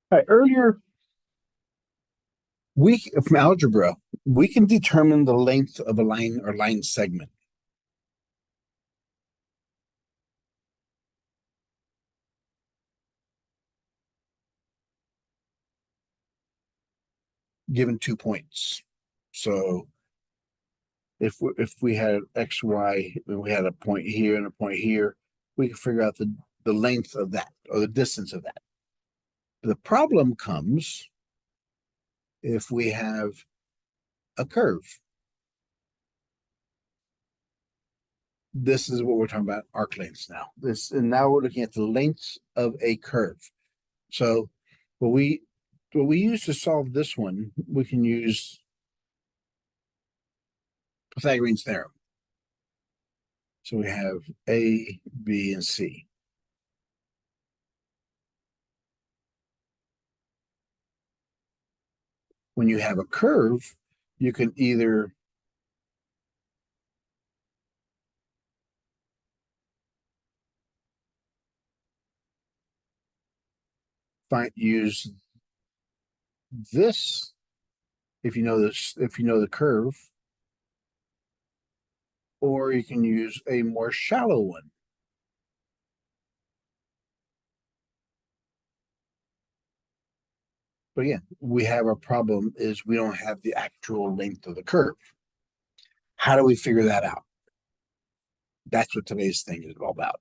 All right, earlier, from algebra, we can determine the length of a line or line segment given 2 points. So if we had x, y, and we had a point here and a point here, we can figure out the length of that or the distance of that. The problem comes if we have a curve. This is what we're talking about, arc lengths now. And now we're looking at the lengths of a curve. So what we what we use to solve this one, we can use Pythagorean's theorem. So we have A, B, and C. When you have a curve, you can either use this if you know the curve, or you can use a more shallow one. But again, we have a problem is we don't have the actual length of the curve. How do we figure that out? That's what today's thing is all about.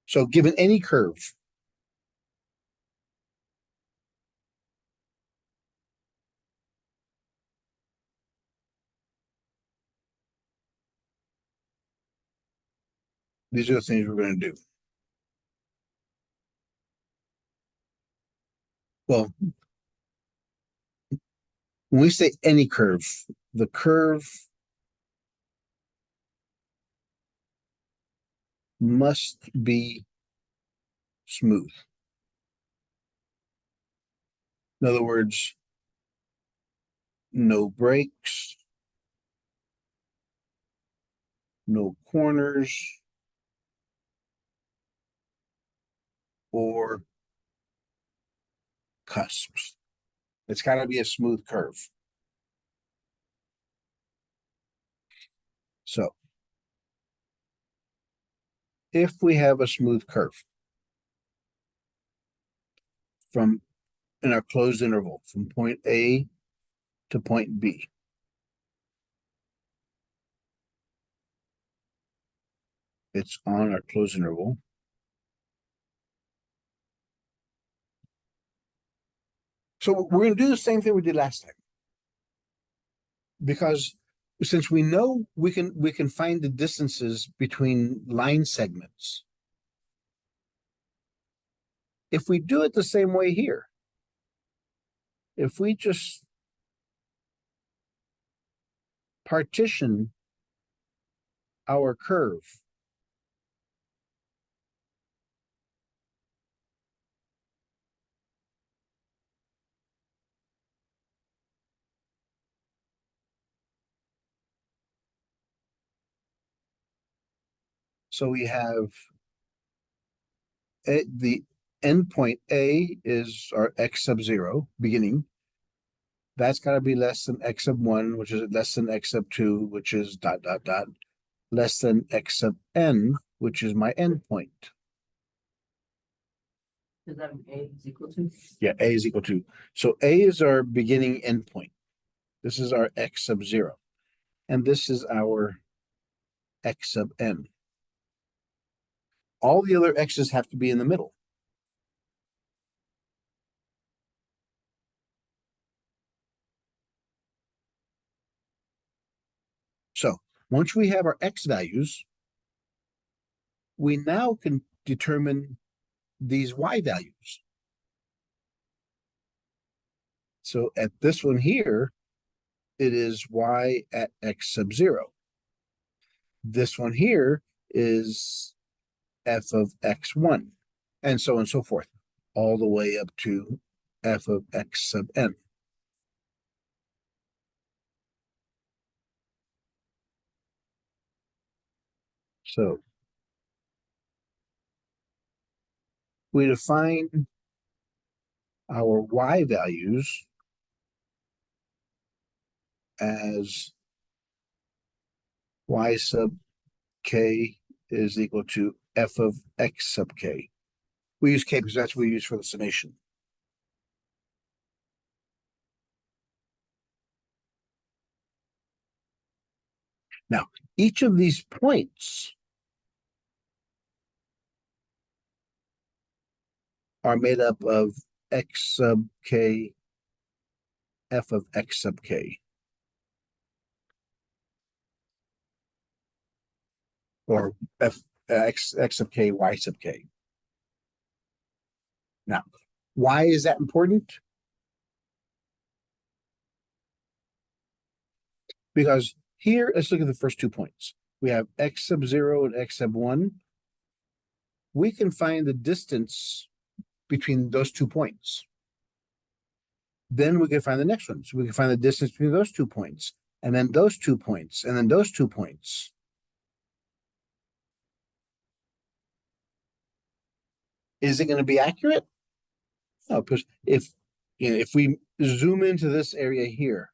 So given any curve, these are the things we're going to do. Well, when we say any curve, the curve must be smooth. In other words, no breaks, no corners, or cusps. It's got to be a smooth curve. So if we have a smooth curve from in our closed interval from point A to point B, it's on our closed interval. So we're going to do the same thing we did last time because since we know we can find the distances between line segments. If we do it the same way here, if we just partition our curve, so we have the endpoint A is our x sub 0 beginning. That's got to be less than x sub 1, which is less than x sub 2, which is dot dot dot, less than x sub n, which is my endpoint. Is that A is equal to? Yeah, A is equal to. So A is our beginning endpoint. This is our x sub 0. And this is our x sub n. All the other x's have to be in the middle. So once we have our x values, we now can determine these y values. So at this one here, it is y at x sub 0. This one here is f of x1, and so on and so forth, all the way up to f of x sub n. So we define our y values as y sub k is equal to f of x sub k. We use k because that's what we use for the summation. Now, each of these points are made up of x sub k, f of x sub k. Or f x sub k, y sub k. Now, why is that important? Because here, let's look at the first 2 points. We have x sub 0 and x sub 1. We can find the distance between those 2 points. Then we can find the next one. So we can find the distance between those 2 points, and then those 2 points, and then those 2 points. Is it going to be accurate? No, because if we zoom into this area here,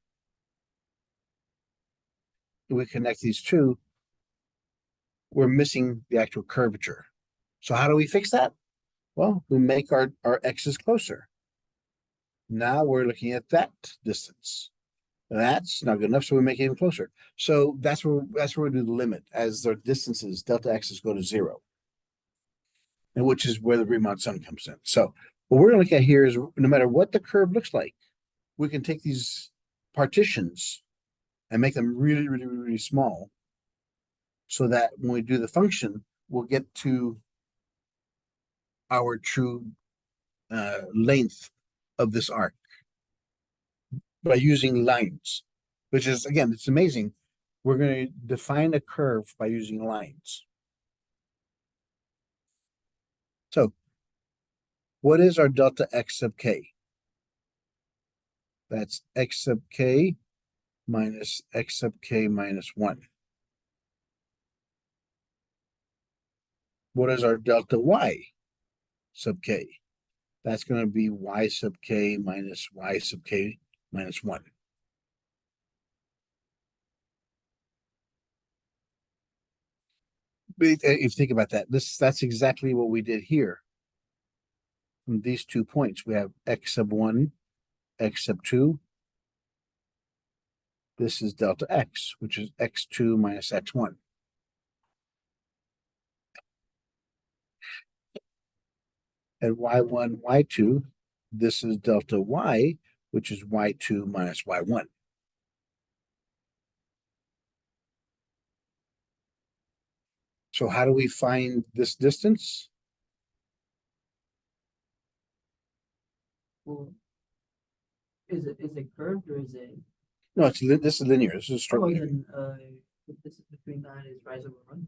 we connect these two, we're missing the actual curvature. So how do we fix that? Well, we make our x's closer. Now we're looking at that distance. That's not good enough, so we make it even closer. So that's where we do the limit as their distances, delta x's go to 0. And which is where the Riemann sum comes in. So what we're gonna look at here is no matter what the curve looks like, we can take these partitions and make them really, really, really small so that when we do the function, we'll get to our true length of this arc by using lines, which is, again, it's amazing. We're going to define a curve by using lines. So what is our delta x sub k? That's x sub k minus x sub k minus 1. What is our delta y sub k? That's going to be y sub k minus y sub k minus 1. But if you think about that, that's exactly what we did here. From these 2 points, we have x sub 1, x sub 2. This is delta x, which is x2 minus x1. And y1, y2, this is delta y, which is y2 minus y1. So how do we find this distance? Well, is it curved or is it? No, this is linear. This is straight. Oh, then the distance between that is rise over run.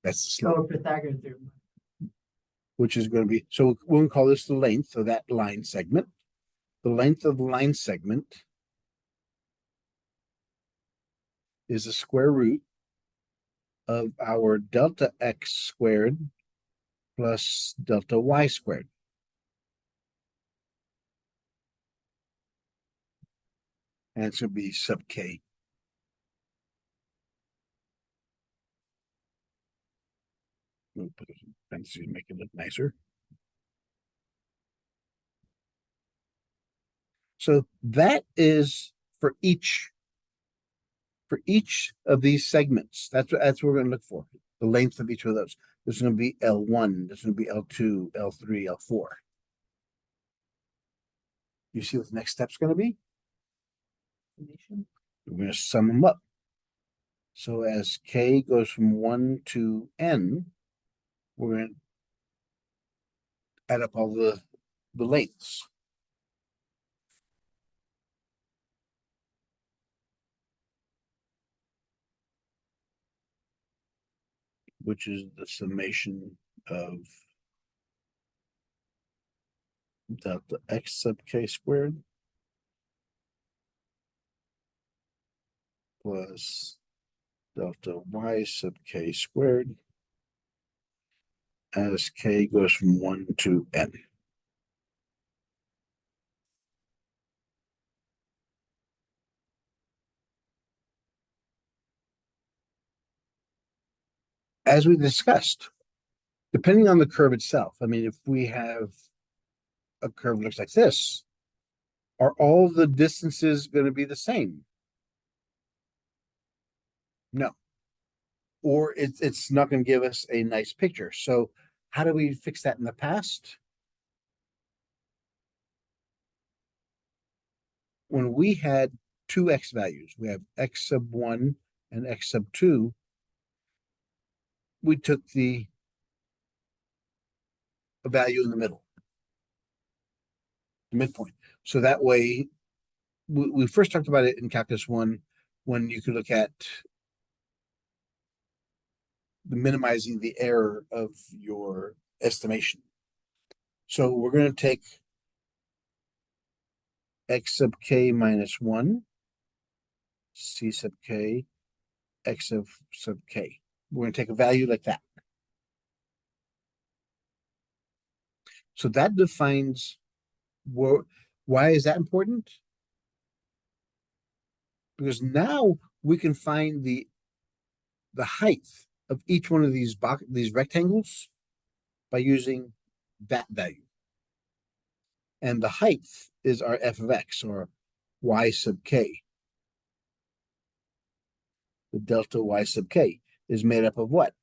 That's the slope. Oh, Pythagorean theorem. Which is going to be, so we'll call this the length of that line segment. The length of the line segment is the square root of our delta x squared plus delta y squared. And it's going to be sub k. We'll put it in parentheses to make it look nicer. So that is for each of these segments. That's what we're going to look for. The length of each of those. There's going to be L1, there's going to be L2, L3, L4. You see what the next step's going to be? We're going to sum them up. So as k goes from 1 to n, we're going to add up all the lengths. Which is the summation of delta x sub k squared plus delta y sub k squared as k goes from 1 to n. as we discussed, depending on the curve itself, I mean, if we have a curve that looks like this, are all the distances going to be the same? No. Or it's not going to give us a nice picture. So how do we fix that in the past? When we had two x values, we have x sub 1 and x sub 2, we took the value in the middle, the midpoint. So that way, we first talked about it in Calculus 1 when you could look at the minimizing the error of your estimation. So we're going to take x sub k minus 1, c sub k, x of sub k. We're going to take a value like that. So that defines why is that important? Because now we can find the height of each one of these rectangles by using that value. And the height is our f of x, or y sub k. The delta y sub k is made up of what?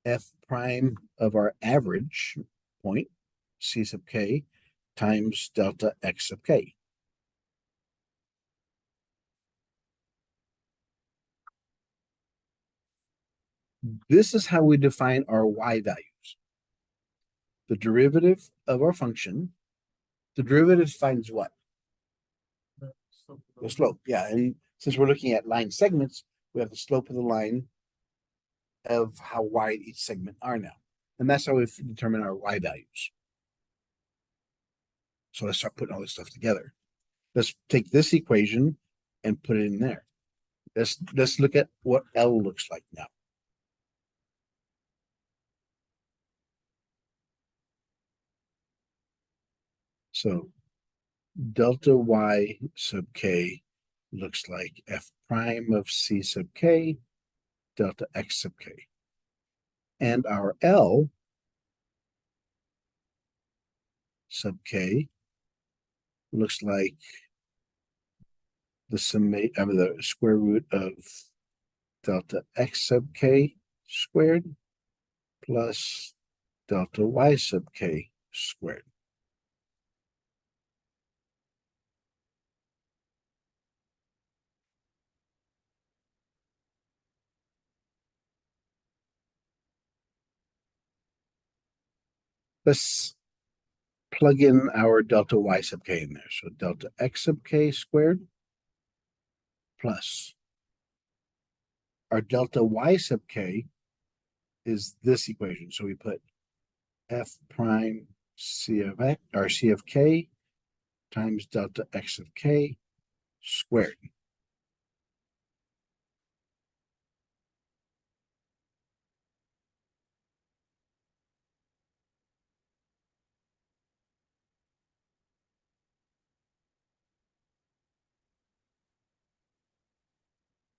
F prime of our average point, c sub k, times delta x sub k. This is how we define our y values. The derivative of our function, the derivative finds what? The slope of The slope, yeah. And since we're looking at line segments, we have the slope of the line of how wide each segment are now. And that's how we determine our y values. So let's start putting all this stuff together. Let's take this equation and put it in there. Let's look at what L looks like now. So delta y sub k looks like f prime of c sub k delta x sub k. And our L sub k looks like the the square root of delta x sub k squared plus delta y sub k squared. Let's plug in our delta y sub k in there. So delta x sub k squared plus our delta y sub k is this equation. So we put f prime c of x or c of k times delta x of k squared.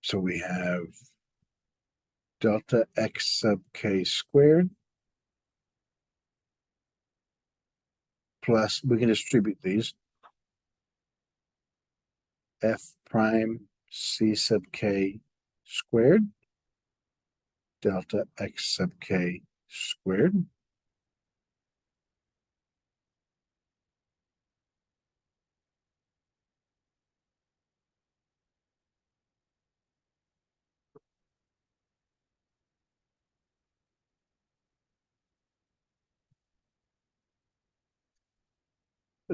So we have delta x sub k squared plus, we can distribute these, f prime c sub k squared delta x sub k squared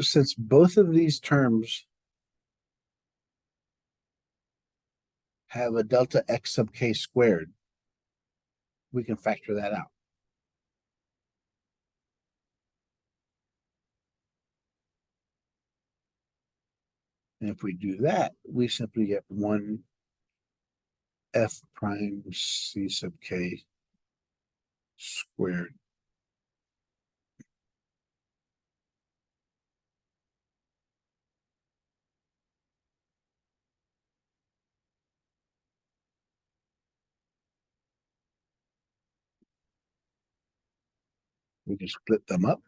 since both of these terms have a delta x sub k squared, we can factor that out. And if we do that, we simply get 1 f prime c sub k squared We can split them up.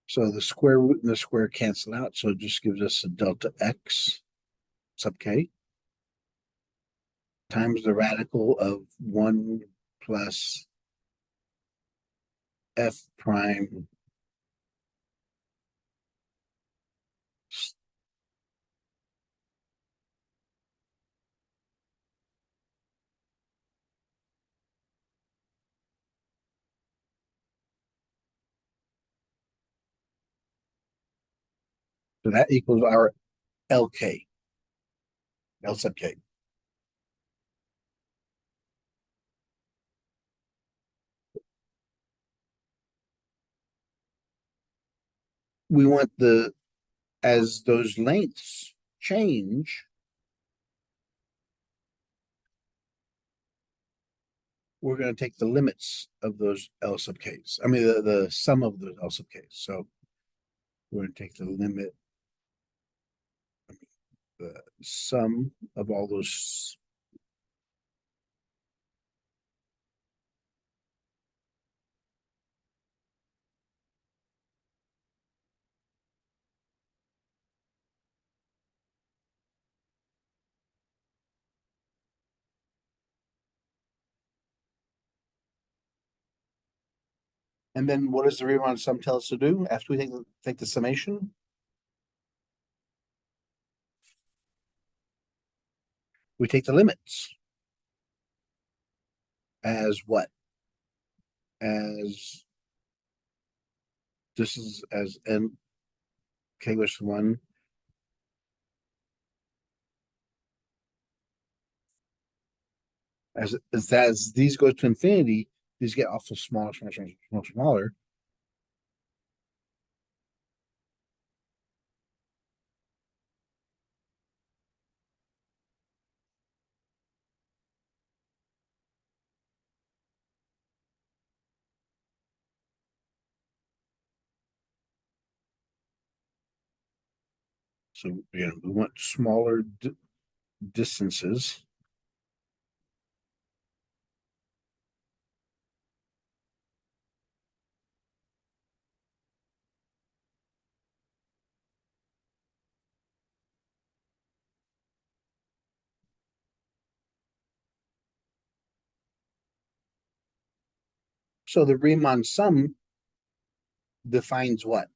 So the square root and the square cancel out, so it just gives us a delta x sub k times the radical of 1 plus f prime so that equals our LK, L sub k. We want as those lengths change, we're going to take the limits of those L sub k's. I mean, the sum of those L sub k's. So we're going to take the limit, the sum of all those. And then what does the Riemann sum tell us to do after we take the summation? We take the limits as what? As this is as n k goes to 1. As these go to infinity, these get also smaller, smaller, smaller, smaller, smaller. So we want smaller distances. So the Riemann sum defines what?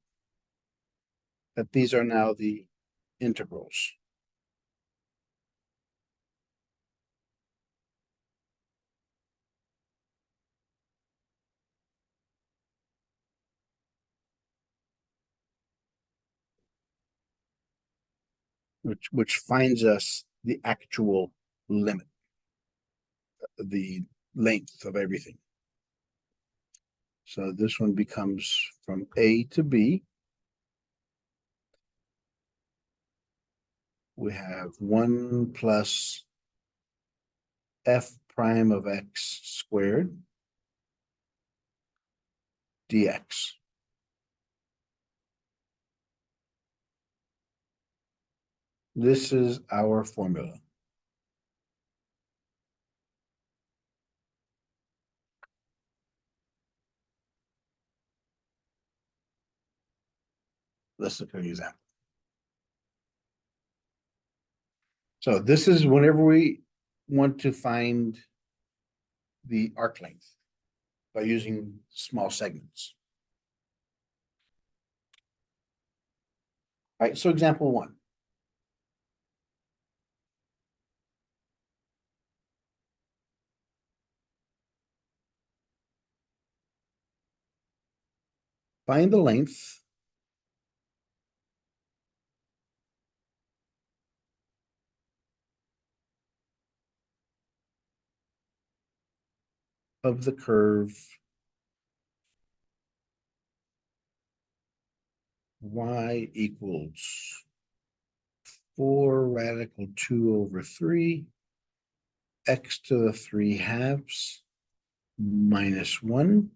That these are now the integrals. Which finds us the actual limit, the length of everything. So this one becomes from A to B. We have 1 plus f prime of x squared dx. This is our formula. Let's look at an example. So this is whenever we want to find the arc length by using small segments. All right, so example 1. Find the length of the curve y equals 4 radical 2 over 3 x to the 3/2 minus 1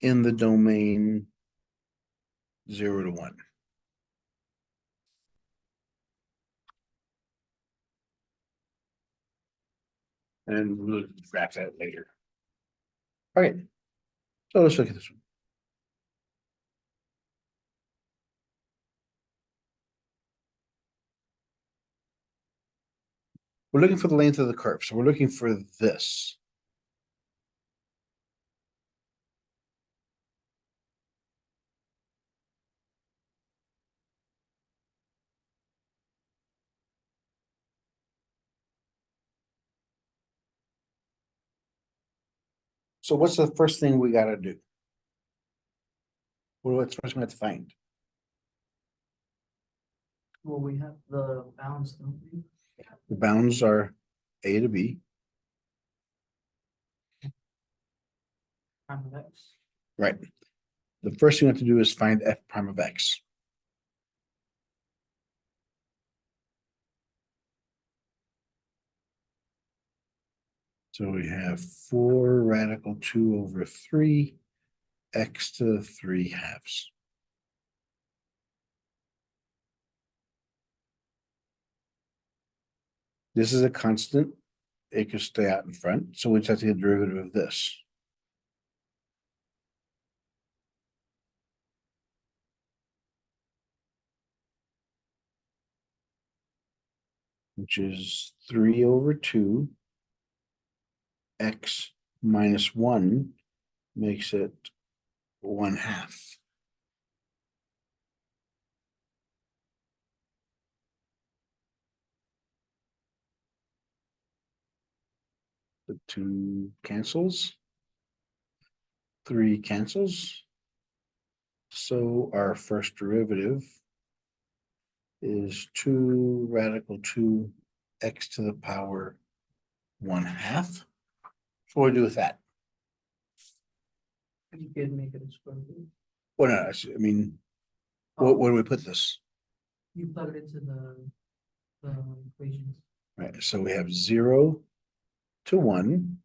in the domain 0 to 1. And we'll graph that later. Okay, so let's look at this one. We're looking for the length of the curve, so we're looking for this. So what's the first thing we gotta do? What's first we have to find? Well, we have the bounds, don't we? The bounds are A to B, Prime of X. right? The first thing we have to do is find f prime of x. So we have 4 radical 2 over 3 x to the 3/2. This is a constant. It could stay out in front, so we just have to get the derivative of this. Which is 3 over 2 x minus 1 makes it 1/2. The 2 cancels. 3 cancels. So our first derivative is 2 radical 2 x to the power 1/2. So what do we do with that? You could make it a square root. Well, no, I mean, where do we put this? You plug it into the equations. Right, so we have 0 to 1,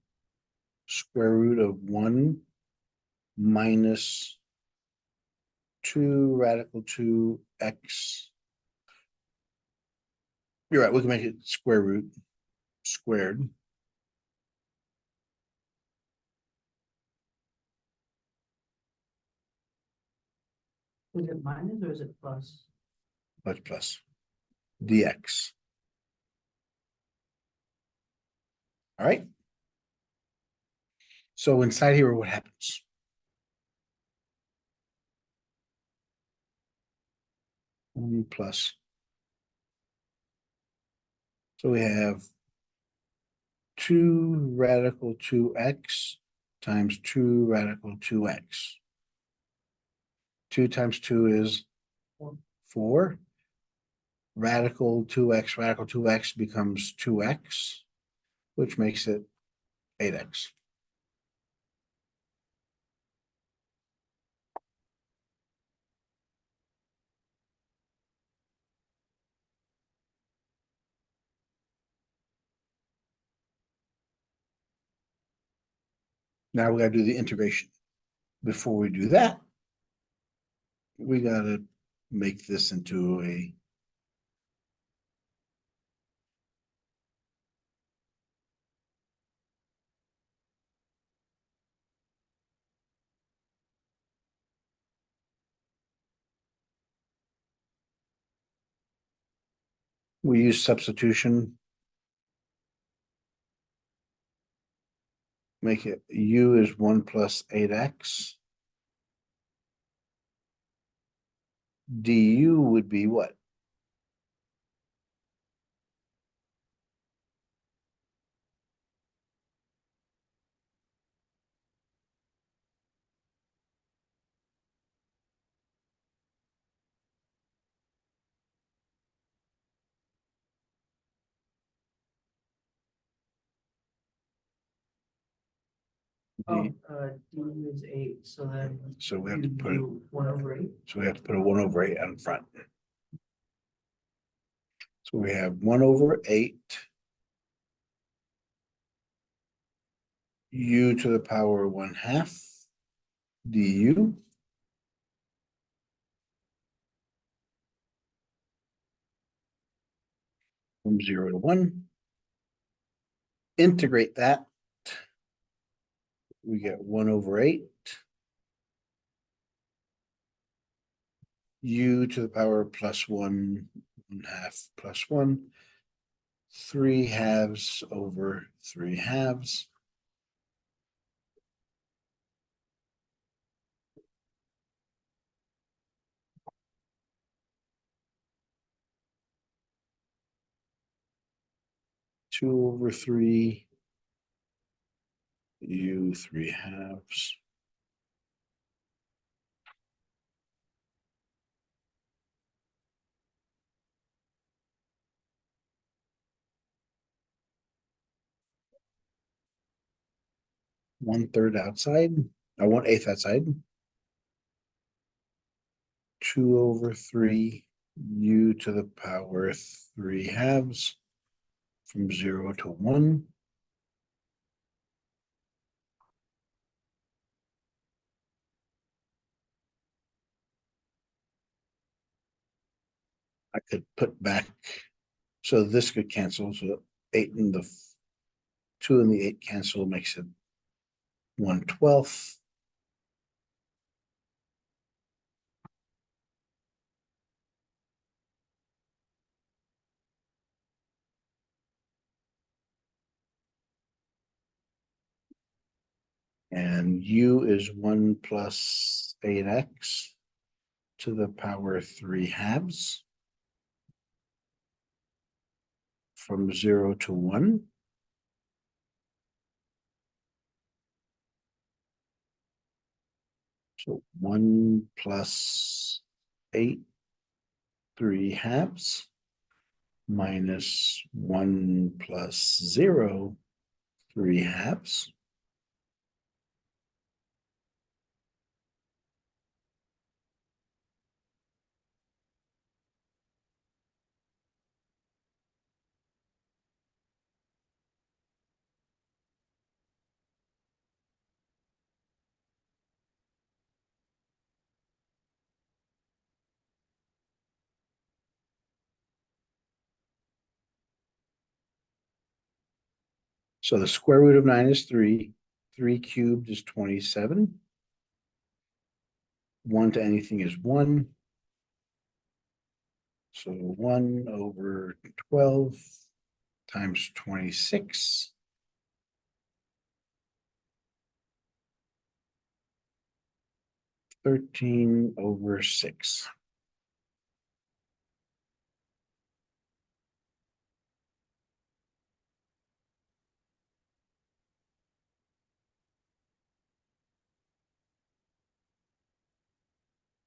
square root of 1 minus 2 radical 2 x. You're right, we can make it square root squared. Is it minus or is it plus? Plus dx. All right. So inside here, what happens? Plus. So we have 2 radical 2x times 2 radical 2x. 2 times 2 is 4. Radical 2x becomes 2x, which makes it 8x. Now we gotta do the integration. Before we do that, we gotta make this into a we use substitution. Make it u is 1 plus 8x. Du would be what? Oh, D is 8, so then. So we have you to put it, do 1/8. so we have to put a 1/8 on front. So we have 1/8 u to the power 1/2 du. From 0 to 1. Integrate that. We get 1/8 u to the power plus 1/2 plus 1. 3/2 over 3/2. Two over 3 u 3/2. One-third outside, or 1/8 outside. 2 over 3 u to the power 3/2 from 0 to 1. I could put back, so this could cancel, so 8 and the 2 and the 8 cancel, makes it 1/12. And u is 1 plus 8x to the power 3/2 from 0 to 1. So 1 plus 8 3/2 minus 1 plus 0 3/2. So the square root of 9 is 3. 3 cubed is 27. 1 to anything is 1. So 1 over 12 times 26. 13 over 6.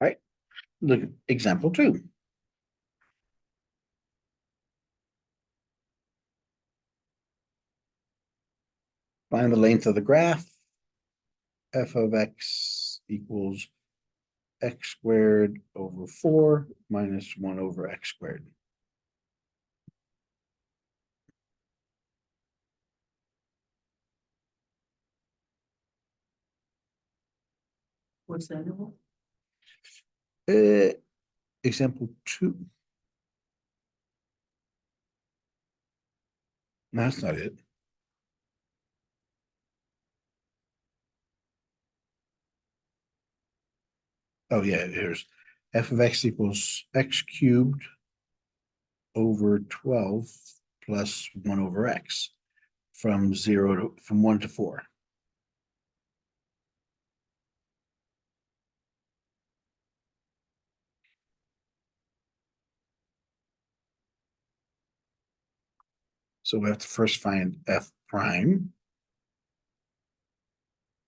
Right. Look at example 2. Find the length of the graph. F of x equals x squared over 4 minus 1 over x squared. What's that number? Example 2. No, that's not it. Oh yeah, here's f of x equals x cubed over 12 plus 1 over x from 1 to 4. So we have to first find f prime.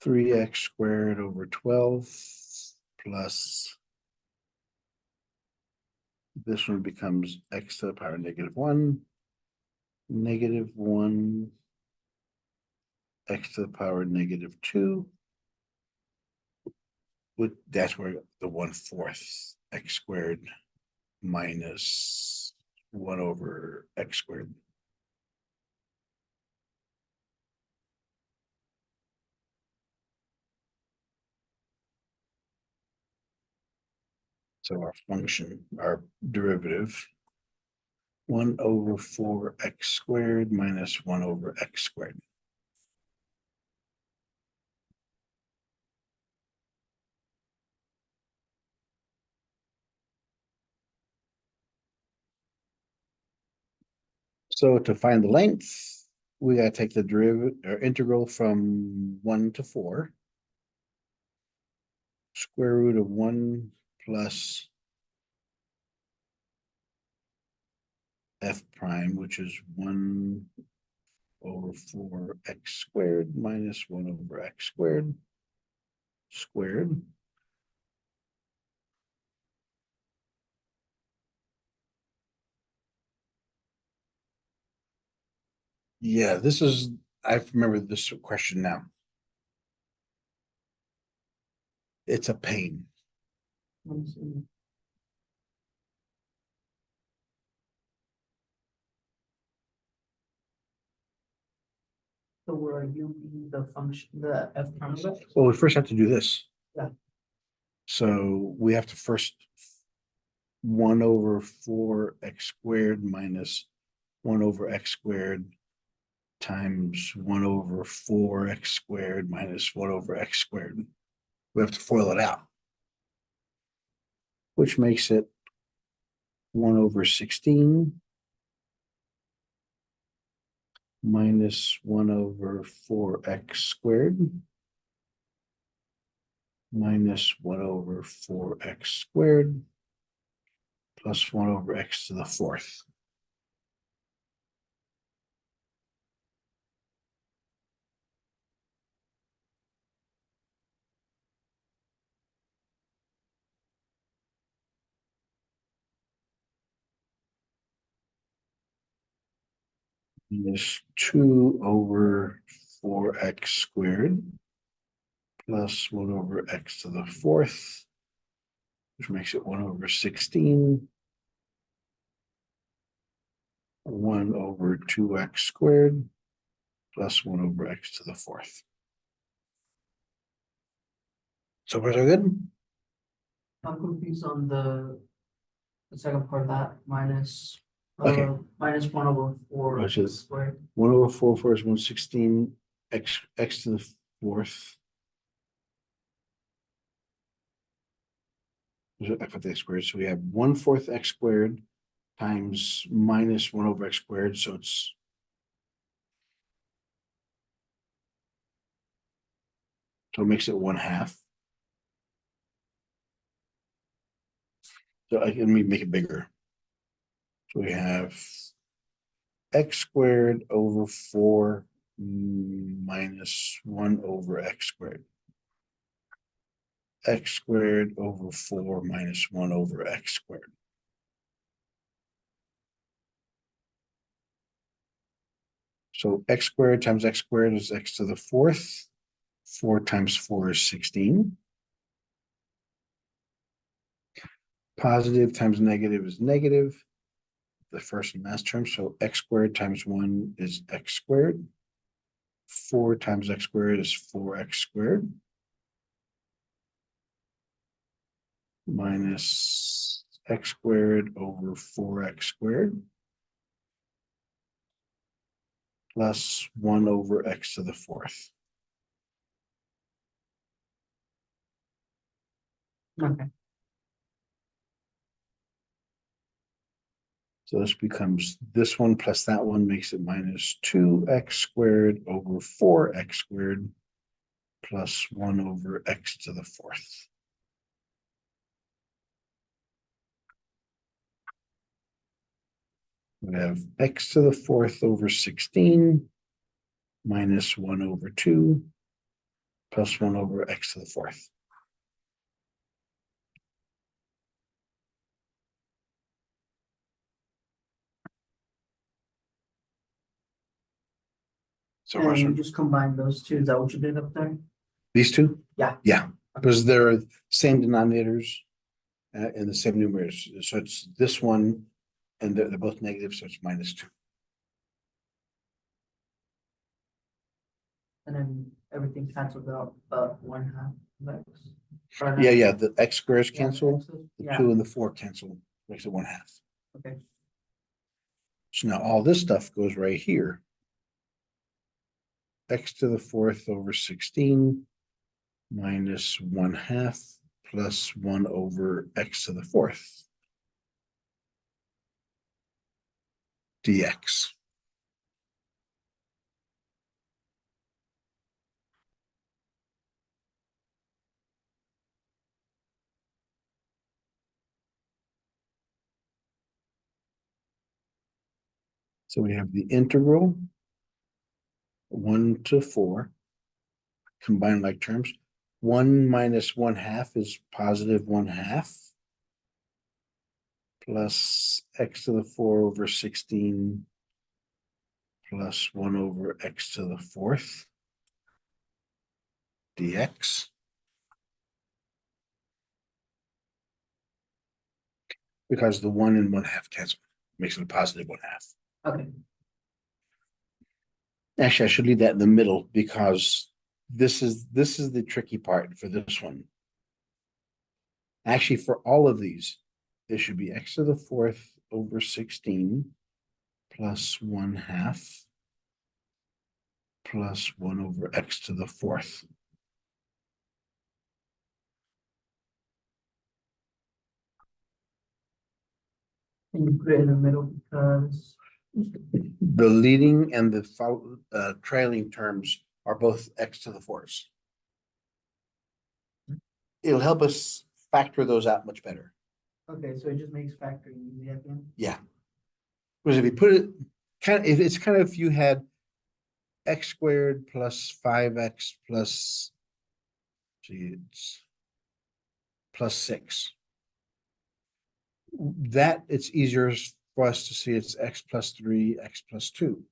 3x squared over 12 plus this one becomes x to the power -1, -1, x to the power -2. That's where the 1/4 x squared minus 1 over x squared. So our function, our derivative, 1 over 4x squared minus 1 over x squared. So to find the length, we gotta take the derivative or integral from 1 to 4. Square root of 1 plus f prime, which is 1 over 4x squared minus 1 over x squared squared. Yeah, this is, I remember this question now. It's a pain. Let's see. So where are you being the function, the f prime of it? Well, we first have to do this. Yeah. So we have to first 1 over 4x squared minus 1 over x squared times 1 over 4x squared minus 1 over x squared. We have to FOIL it out, which makes it 1 over 16 minus 1 over 4x squared minus 1 over 4x squared plus 1 over x to the 4th. Minus 2 over 4x squared plus 1 over x to the 4th, which makes it 1 over 16. 1 over 2x squared plus 1 over x to the 4th. So far so good? I'm confused on the second part of that, minus. Okay. Minus 1 over 4 Which is- squared. 1 over 4 is 116, x to the 4th. F of x squared, so we have 1/4 x squared times minus 1 over x squared, so it's so it makes it 1/2. So let me make it bigger. So we have x squared over 4 minus 1 over x squared. X squared over 4 minus 1 over x squared. So x squared times x squared is x to the 4th. 4 times 4 is 16. Positive times negative is negative. The first and last term, so x squared times 1 is x squared. 4 times x squared is 4x squared. Minus x squared over 4x squared. Plus 1 over x to the 4th. Okay. So this becomes this one plus that one makes it minus 2x squared over 4x squared plus 1 over x to the 4th. We have x to the 4th over 16 minus 1 over 2 plus 1 over x to the 4th. So And you just combine those two, is that what you did up there? these two? Yeah. Yeah, because they're same denominators and the same numerators. So it's this one And they're both negative, so it's -2. And then everything cancels out, but 1/2 of X. Or no, Yeah, the x squares yeah, cancel, X's, the yeah, 2 and the 4 cancel, makes it 1/2. okay, So now all this stuff goes right here. X to the 4th over 16 minus 1/2 plus 1 over x to the 4th dx. So we have the integral 1 to 4, combined like terms. 1 minus 1/2 is positive 1/2 plus x to the 4 over 16 plus 1 over x to the 4th dx. Because the 1 and 1/2 cancel, makes it a positive 1/2. okay, Actually, I should leave that in the middle because this is the tricky part for this one. Actually, for all of these, it should be x to the 4th over 16 plus 1/2 plus 1 over x to the 4th. and you put it in the middle because, The leading and the trailing terms are both x to the 4th. It'll help us factor those out much better. okay, so it just makes factoring easy at the end. Yeah. Because if you put it if it's kind of if you had x squared plus 5x plus, see, it's plus 6. That it's easier for us to see it's x plus 3, x plus 2.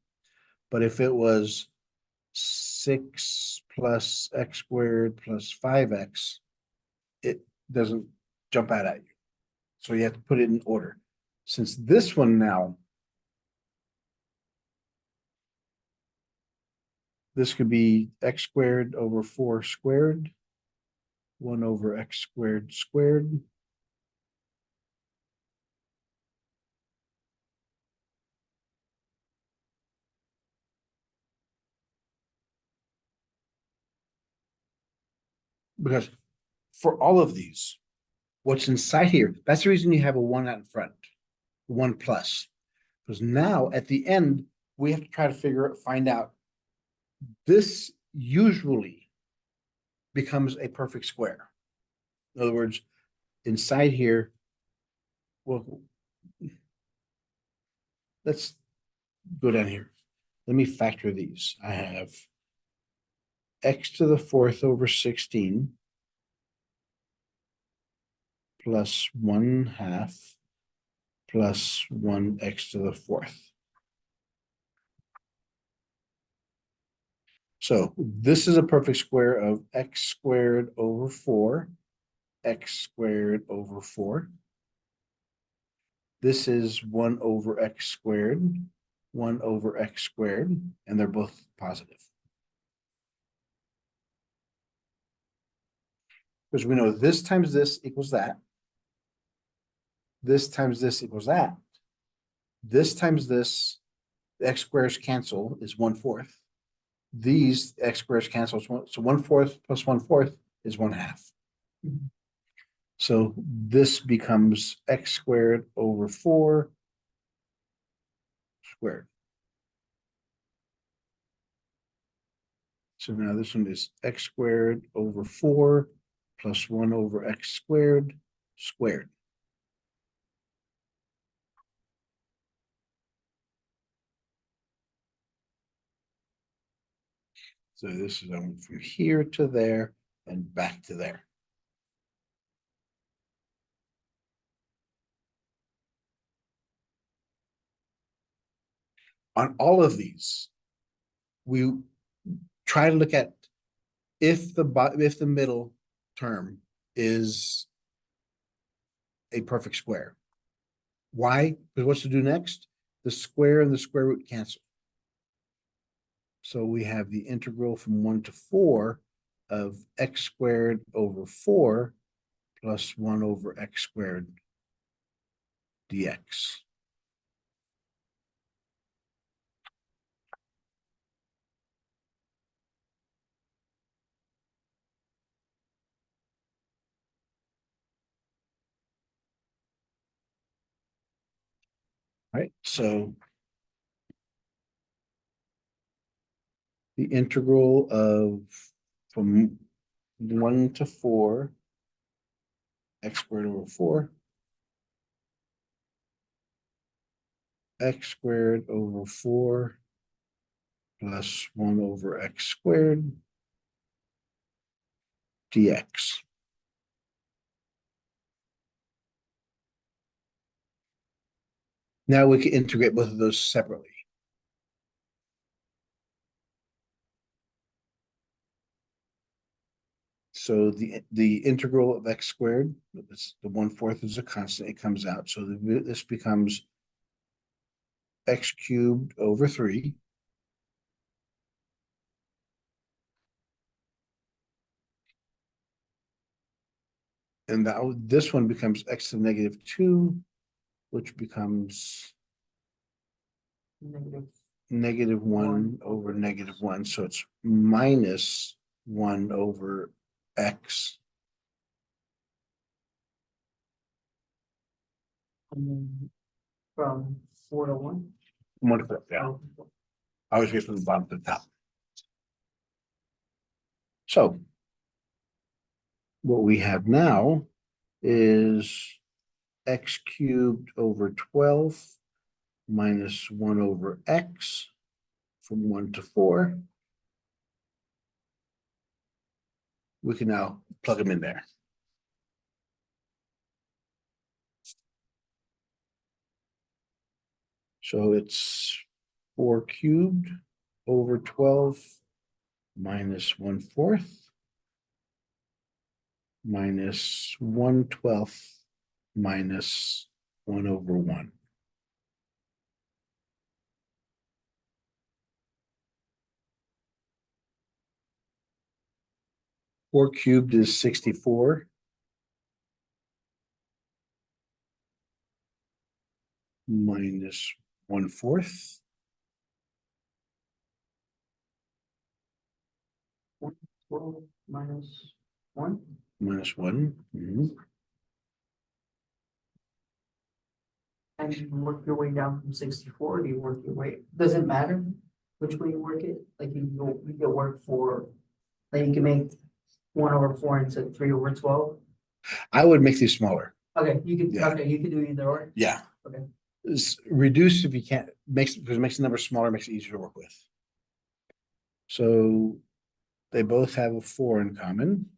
But if it was 6 plus x squared plus 5x, it doesn't jump out at you. So you have to put it in order. Since this one now, this could be x squared over 4 squared, 1 over x squared squared. Because for all of these, what's inside here, that's the reason you have a 1 out in front, 1 plus. Because now at the end, we have to try to find out, this usually becomes a perfect square. In other words, inside here, well, let's go down here. Let me factor these. I have x to the 4th over 16 plus 1/2 plus 1x to the 4th. So this is a perfect square of x squared over 4, x squared over 4. This is 1 over x squared, 1 over x squared, and they're both positive. Because we know this times this equals that. This times this equals that. This times this, the x squares cancel, is 1/4. These x squares cancel, so 1/4 plus 1/4 is 1/2. Mhm. So this becomes x squared over 4 squared. So now this one is x squared over 4 plus 1 over x squared squared. So this is from here to there and back to there. On all of these, we try to look at if the middle term is a perfect square. Why? Because what's to do next? The square and the square root cancel. So we have the integral from 1 to 4 of x squared over 4 plus 1 over x squared dx. Right, so the integral of from 1 to 4 x squared over 4 x squared over 4 plus 1 over x squared dx. Now we can integrate both of those separately. So the integral of x squared, the 1/4 is a constant, it comes out. So this becomes x cubed over 3. And this one becomes x to the negative 2, which becomes Negative -1 over -1. So it's minus 1 over x. From 4 to 1. Yeah. Oh, I always get from the bottom to the top. So what we have now is x cubed over 12 minus 1 over x from 1 to 4. We can now plug them in there. So it's 4 cubed over 12 minus 1/4 minus 1/12 minus 1 over 1. Four cubed is 64. Minus 1/4. 12 minus 1. Minus 1. And you work your way down from 64, do you work your way, does it matter which way you work it? Like you can work for, like you can make 1 over 4 into 3 over 12. I would make these smaller. Okay, you could, Yeah. okay, you could do either or. Yeah. Okay. Reduce if you can't, because it makes the number smaller, makes it easier to work with. So they both have a 4 in common.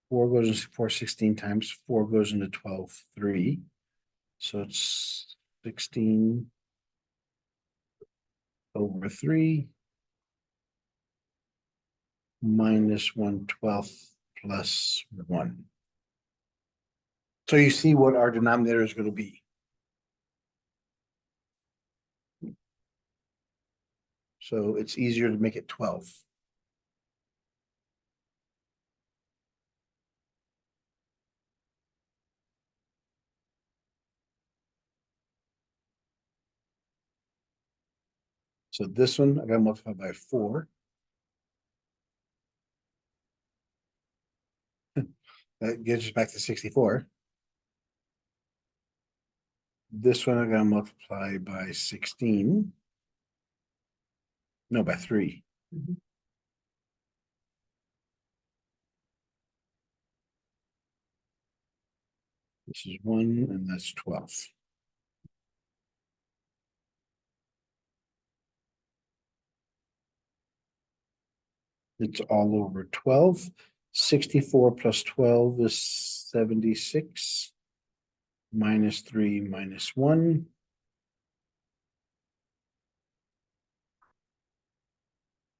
4 goes into 4 16 times. 4 goes into 12 3. So it's 16 over 3 minus 1/12 plus 1. So you see what our denominator is going to be. So it's easier to make it 12. So this one, I got to multiply by 4. That gets us back to 64. This one, I got to multiply by 16. No, by 3. Mhm. This is 1, and that's 12. It's all over 12. 64 plus 12 is 76. Minus 3 minus 1.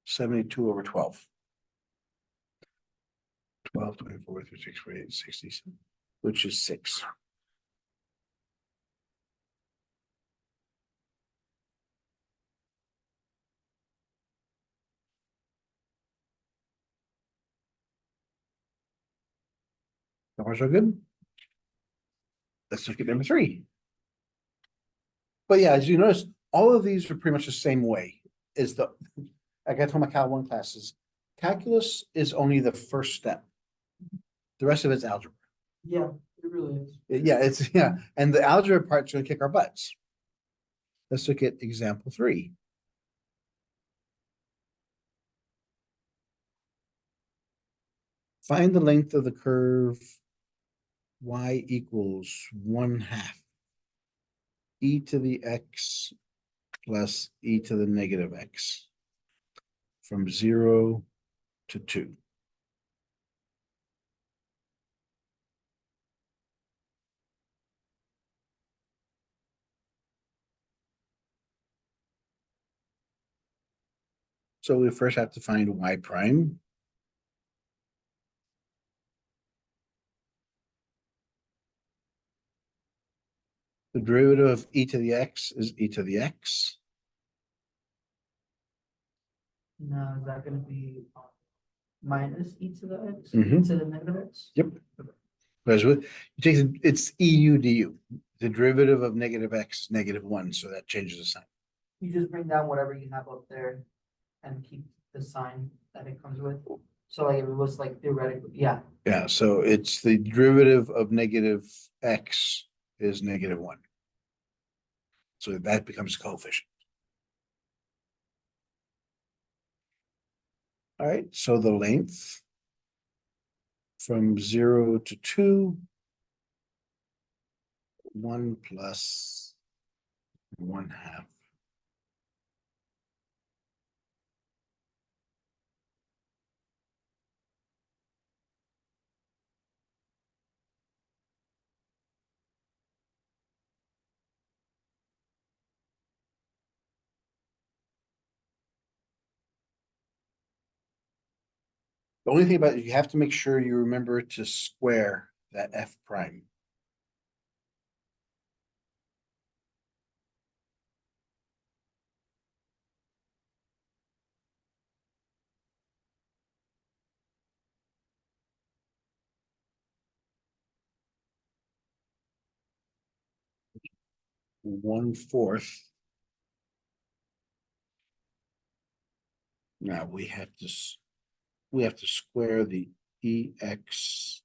72 over 12. 12, 24, 36, 48, 67. which is 6. So far, so good. Let's look at number 3. But yeah, as you notice, all of these are pretty much the same way. Is the, like I told my Cal 1 classes, calculus is only the first step. The rest of it's algebra. Yeah, it really is. Yeah, it's, yeah, and the algebra part's gonna kick our butts. Let's look at example 3. Find the length of the curve y equals 1/2 e to the x plus e to the negative x from 0 to 2. So we first have to find y prime. The derivative of e to the x is e to the x. Now, is that gonna be minus e to the x, Mhm. to the negative x? Yep. Because you take it's EU du. The derivative of negative x is -1, so that changes the sign. You just bring down whatever you have up there and keep the sign that it comes with. So like if it was like theoretically, yeah, Yeah, so it's the derivative of negative x is -1. So that becomes coefficient. All right, so the length from 0 to 2, 1 plus 1/2. The only thing about it, you have to make sure you remember to square that f prime. One-fourth. Now we have to, we have to square the EX.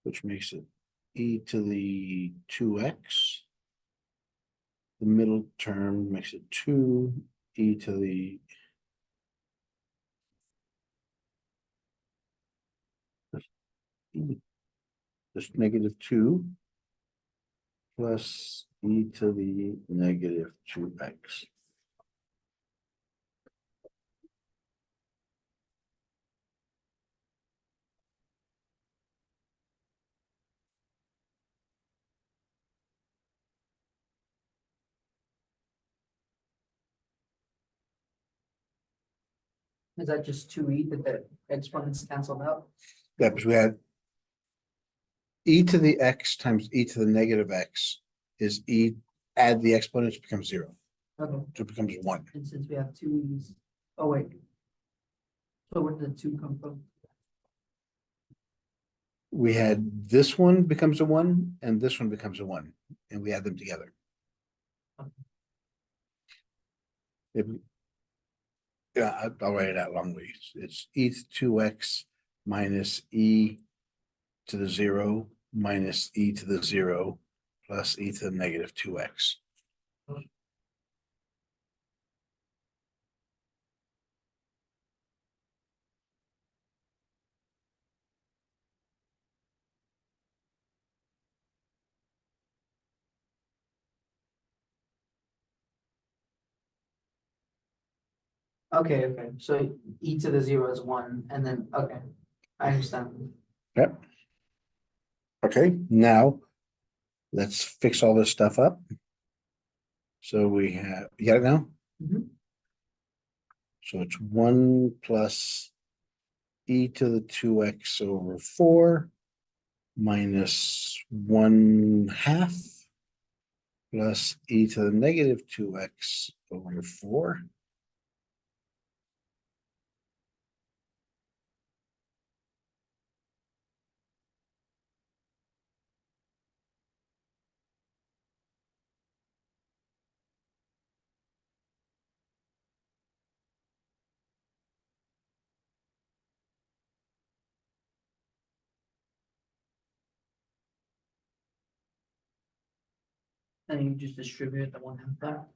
Which makes it e to the 2x. The middle term makes it 2 e to the just -2 plus e to the -2x. is that just two e that the exponents canceled out? Yeah, because we had e to the x times e to the -x is e, add the exponents becomes 0. Okay, So it becomes 1. and since we have two e's, oh wait. So where did the two come from? We had this one becomes a 1 and this one becomes a 1, and we add them together. Yeah, I'll write it out long ways. It's e to 2x minus e to the 0 minus e to the 0 plus e to the -2x. Okay, okay, so e to the 0 is 1, and then, okay, I understand. Yep. Okay, now let's fix all this stuff up. So we have, you got it now? Mhm. So it's 1 plus e to the 2x over 4 minus 1/2 plus e to the negative 2x over 4. And you just distribute the 1/2 that,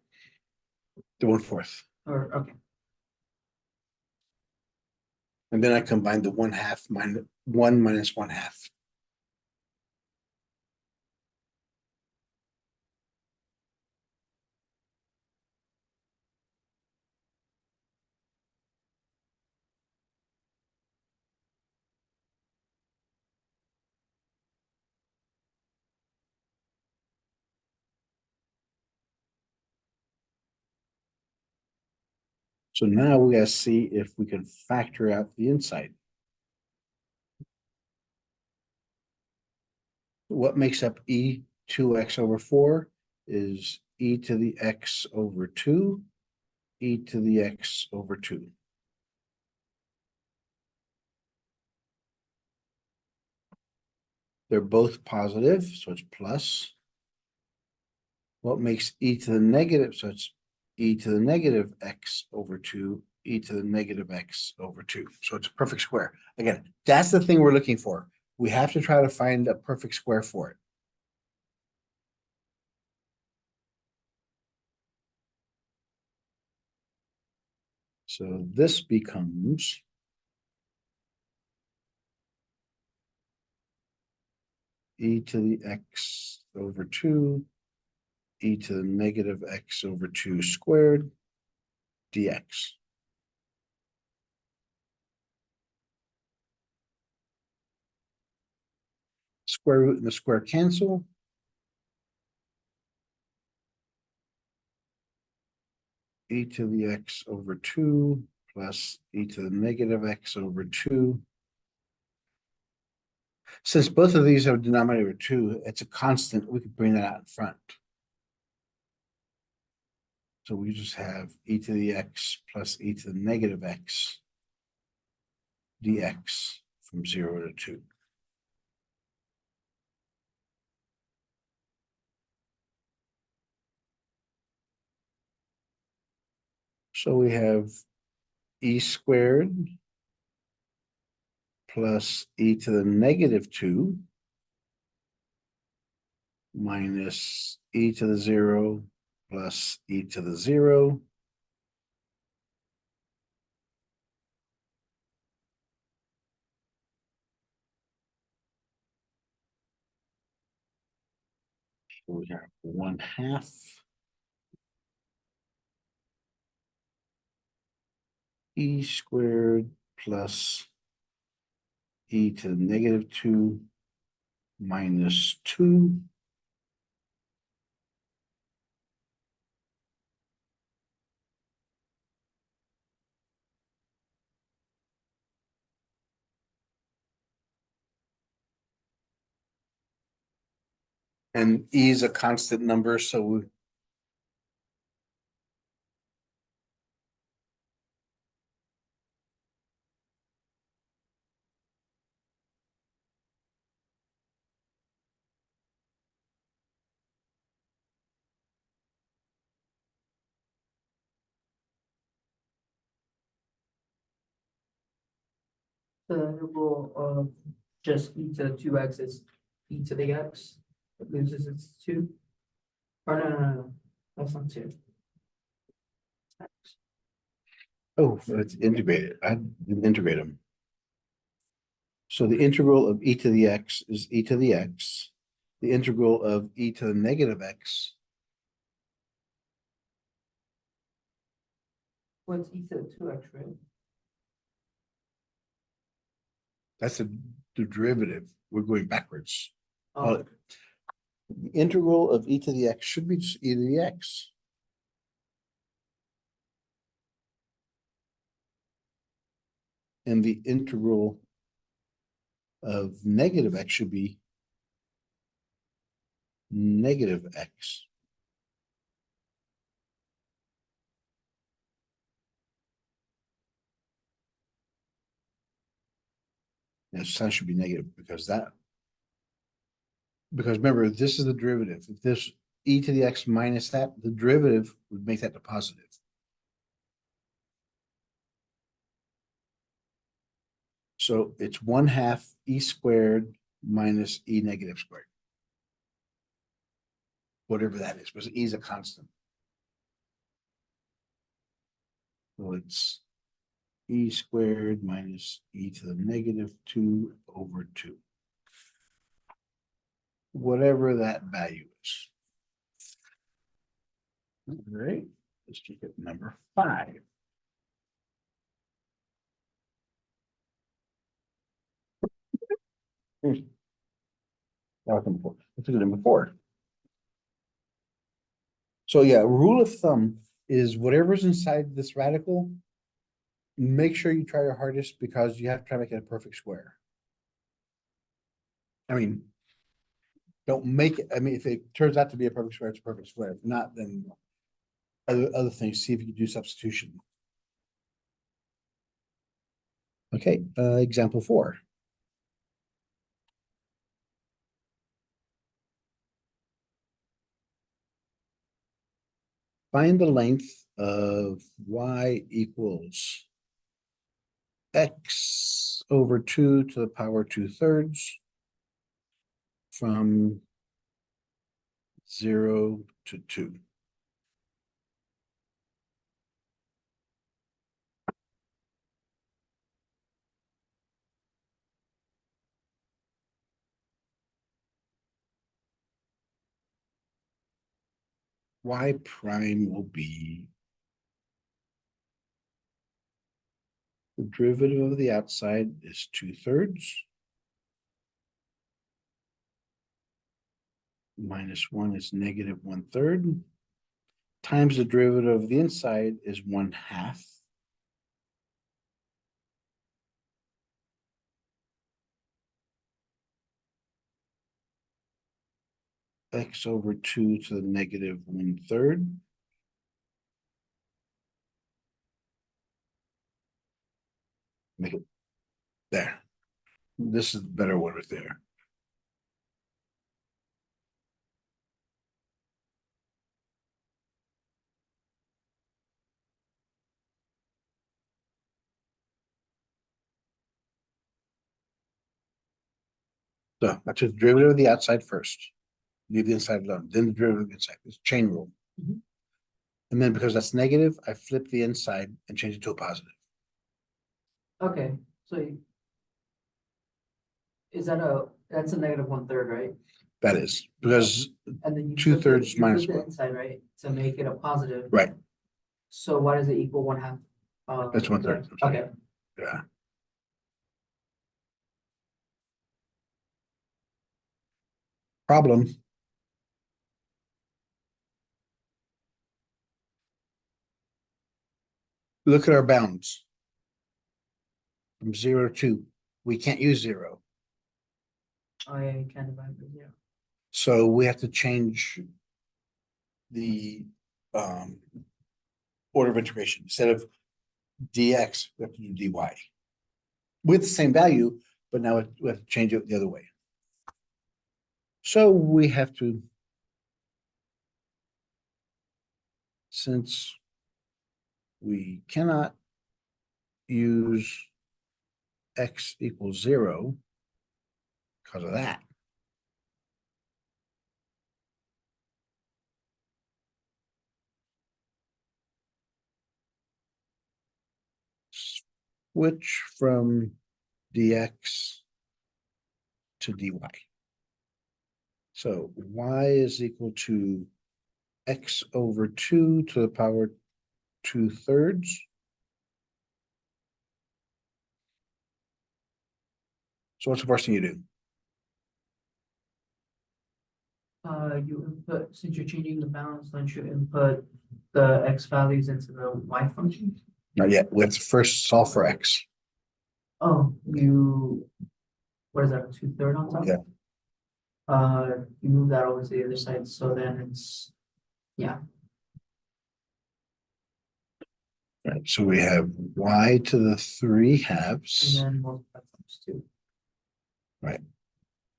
The 1/4. or, okay, And then I combine the 1/2 minus 1 minus 1/2. So now we gotta see if we can factor out the inside. What makes up e 2x over 4 is e to the x over 2, e to the x over 2. They're both positive, so it's plus. What makes e to the negative, so it's e to the negative x over 2, e to the negative x over 2. So it's a perfect square. Again, that's the thing we're looking for. We have to try to find a perfect square for it. So this becomes e to the x over 2, e to the negative x over 2 squared dx. Square root and the square cancel. E to the x over 2 plus e to the negative x over 2. Since both of these have a denominator of 2, it's a constant. We could bring that out in front. So we just have e to the x plus e to the negative x dx from 0 to 2. So we have e squared plus e to the negative 2 minus e to the 0 plus e to the 0. So we have 1/2 e squared plus e to the negative 2 minus 2. And e is a constant number, so we, the integral of just e to the 2x is e to the x, it loses its 2. Or no, that's not 2. oh, it's integrated. I didn't integrate them. So the integral of e to the x is e to the x. The integral of e to the negative x, What's e to the 2x, right? that's the derivative. We're going backwards. Oh, The integral of e to the x should be just e to the x. And the integral of negative x should be negative x. And sign should be negative because remember, this is the derivative. If this e to the x minus that, the derivative would make that the positive. So it's 1/2 e squared minus e negative squared. Whatever that is, because e is a constant. So it's e squared minus e to the negative 2 over 2. Whatever that value is. All right, let's keep it number 5. Let's look at number 4. So yeah, rule of thumb is whatever's inside this radical, make sure you try your hardest because you have to try to make it a perfect square. I mean, don't make it, I mean, if it turns out to be a perfect square, it's a perfect square. If not, then other things, see if you can do substitution. Okay, example 4. Find the length of y equals x over 2 to the power 2/3 from 0 to 2. Y prime will be the derivative of the outside is 2/3 minus 1 is negative 1/3 times the derivative of the inside is 1/2. X over 2 to the negative 1/3. Make it there. This is the better one right there. So I took the derivative of the outside first. Leave the inside alone, then the derivative of the inside. It's chain rule. Mhm. And then because that's negative, I flip the inside and change it to a positive. Okay, so that's a negative 1/3, right? That is because And then you 2/3 minus the 1. inside, right, to make it a positive. Right. So why does it equal 1/2? That's 1/3. I'm sorry. Okay, Yeah. Problem. Look at our bounds. From 0 to 2. We can't use 0. I kind of agree, yeah. So we have to change the order of integration. Instead of dx, we have to do dy. With the same value, but now we have to change it the other way. So we have to, since we cannot use x equals 0 because of that, switch from dx to dy. So y is equal to x over 2 to the power 2/3. So what's the first thing you do? You input, since you're changing the balance, don't you input the x values into the y function? Not yet. We have to first solve for x. Oh, what is that, 2/3 on top? Yeah. You move that over to the other side, so then it's, yeah, Right, so we have y to the 3 and halves, then multiply times two.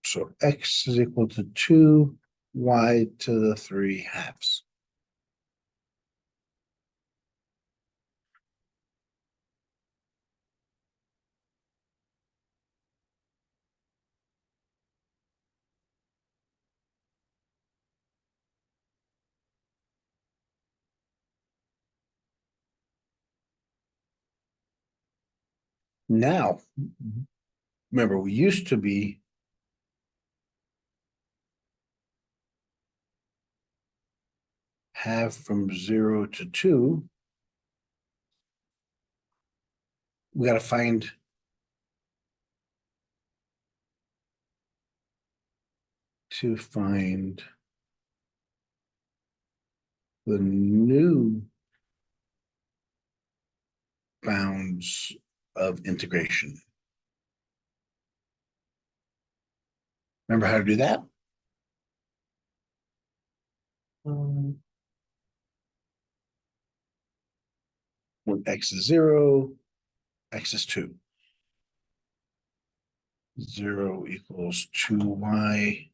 so x is equal to 2, y to the 3 halves. Now, remember, we used to be have from 0 to 2. We got to find the new bounds of integration. Remember how to do that? Um, When x is 0, x is 2. 0 equals 2y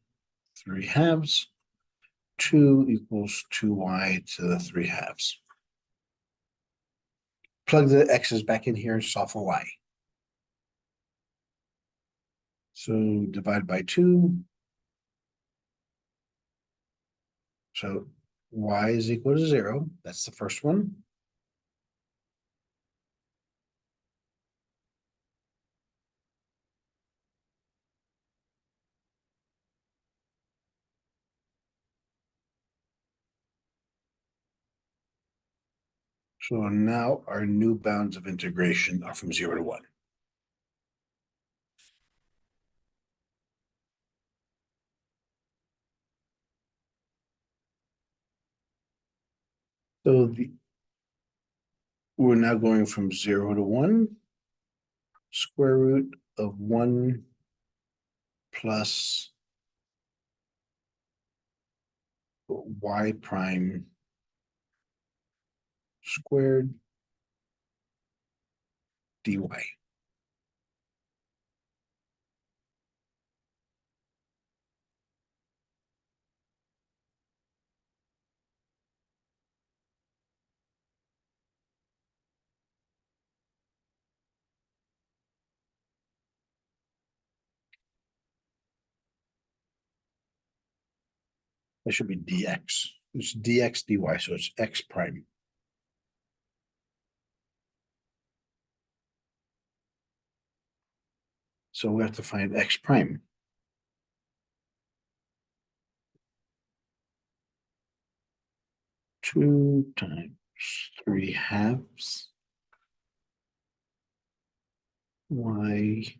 3 halves. 2 equals 2y to the 3 halves. Plug the x's back in here and solve for y. So divide by 2. So y is equal to 0. That's the first one. So now our new bounds of integration are from 0 to 1. So we're now going from 0 to 1. Square root of 1 plus y prime squared dy. That should be dx. It's dx dy, so it's x prime. So we have to find x prime. Two times 3 halves y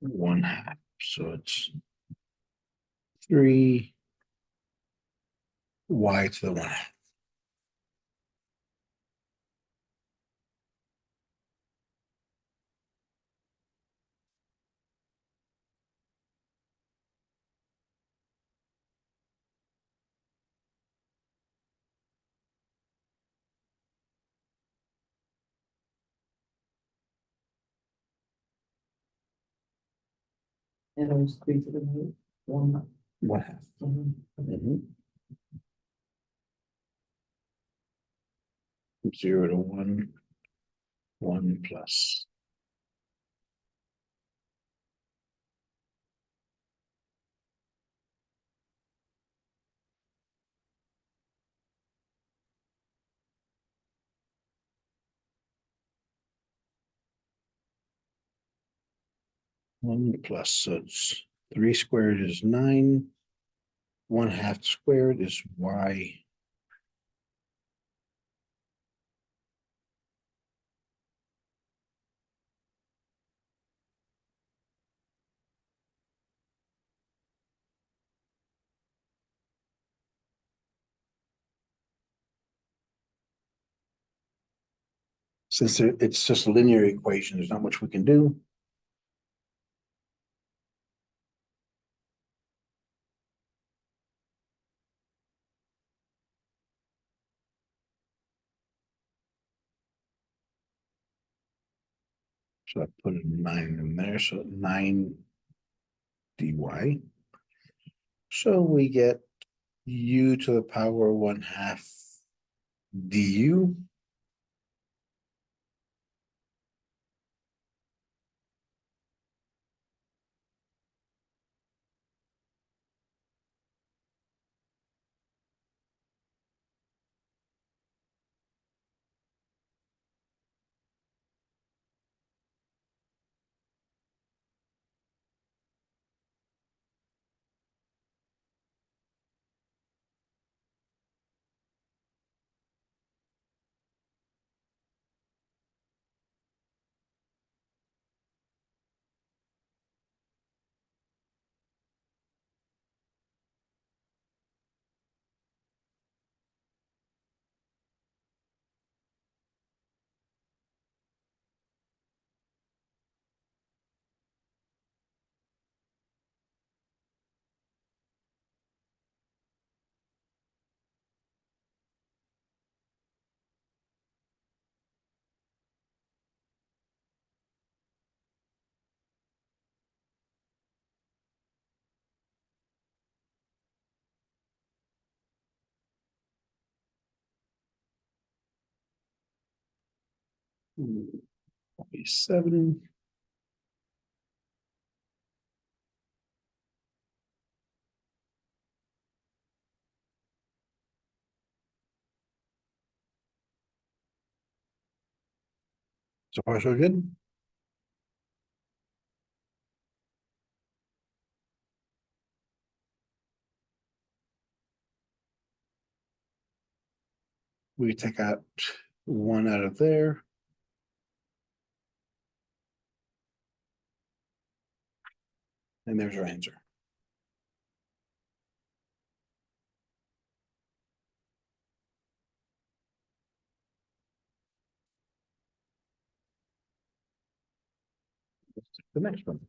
one half. So it's 3 y to the 1 half. and it was 3 to the 1. 1 half. Mhm. Mhm. 0 to 1, 1 plus 1 plus, so it's 3 squared is 9. 1 half squared is y. Since it's just a linear equation, there's not much we can do. So I put a 9 in there, so 9 dy. So we get u to the power 1/2 du. Hmm, 7. So far, so good. We take out 1 out of there. And there's our answer. The next one.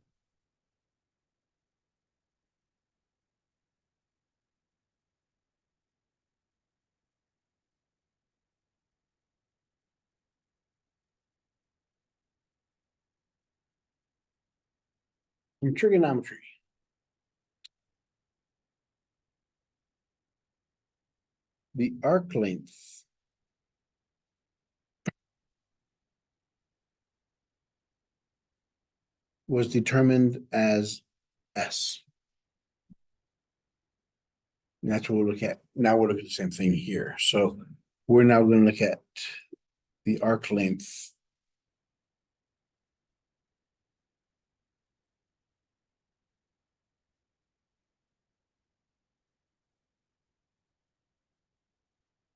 From trigonometry. The arc length was determined as S. And that's what we'll look at. Now we'll look at the same thing here. So we're now going to look at the arc length.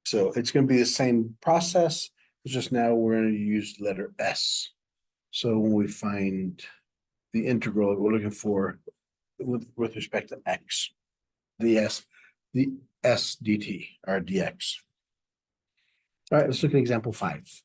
So it's going to be the same process. It's just now we're going to use letter S. So when we find the integral that we're looking for with respect to X, the S dt or dx. All right, let's look at example 5.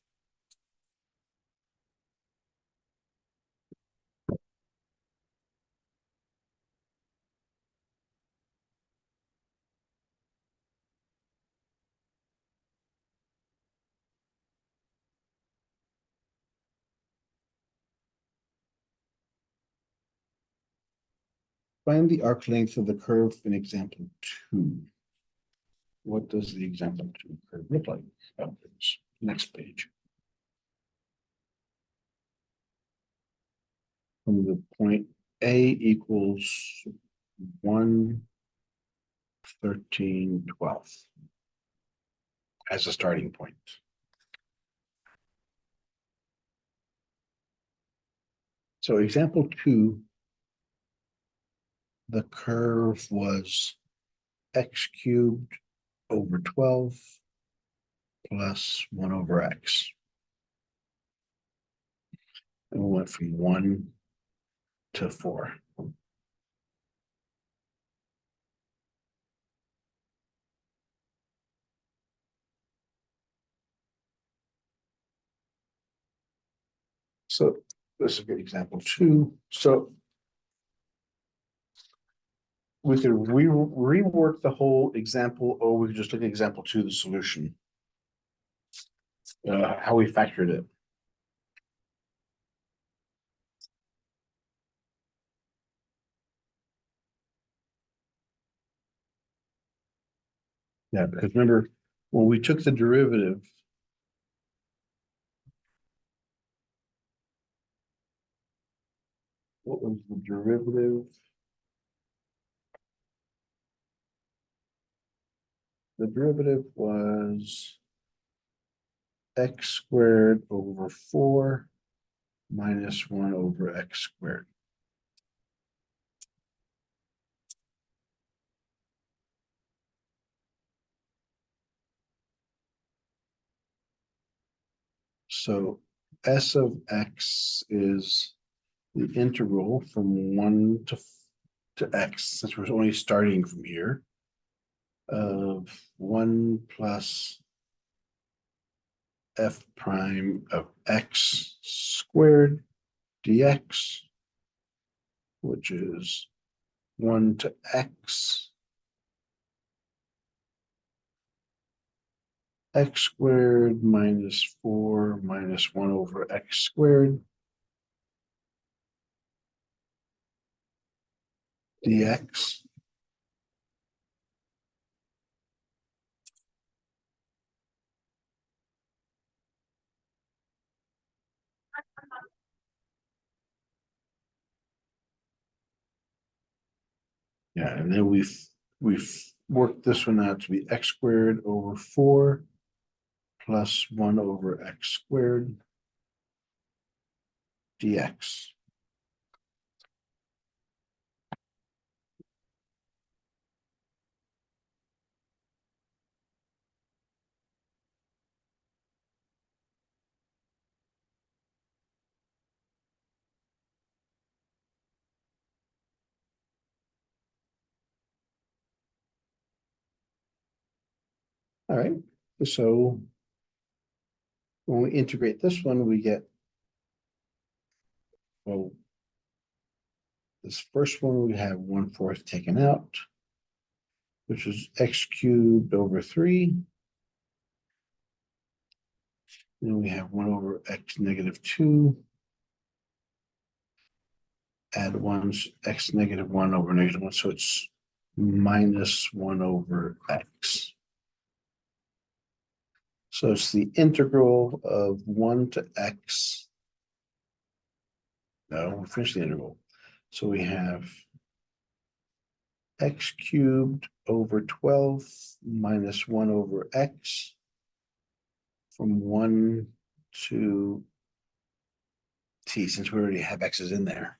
Find the arc length of the curve in example 2. What does the example 2 curve look like? Oh, next page. From the point A equals 1, 13, 12 as a starting point. So example 2, the curve was x cubed over 12 plus 1 over x. And we went from 1 to 4. So this is a good example too. So we could rework the whole example, or we could just look at example two, the solution. How we factored it. Yeah, because remember, when we took the derivative. What was the derivative? The derivative was x squared over 4 minus 1 over x squared. So s of x is the integral from 1 to x, since we're only starting from here, of 1 plus f prime of x squared dx, which is 1 to x squared minus 4 minus 1 over x squared dx. Yeah, and then we've worked this one out to be x squared over 4 plus 1 over x squared dx. All right, so when we integrate this one, we get, well, this first one we have 1/4 taken out, which is x cubed over 3. Then we have 1 over x negative 2. Add 1, x negative 1 over negative 1, so it's minus 1 over x. So it's the integral of 1 to x. No, we'll finish the integral. So we have x cubed over 12 minus 1 over x from 1 to t, since we already have x's in there.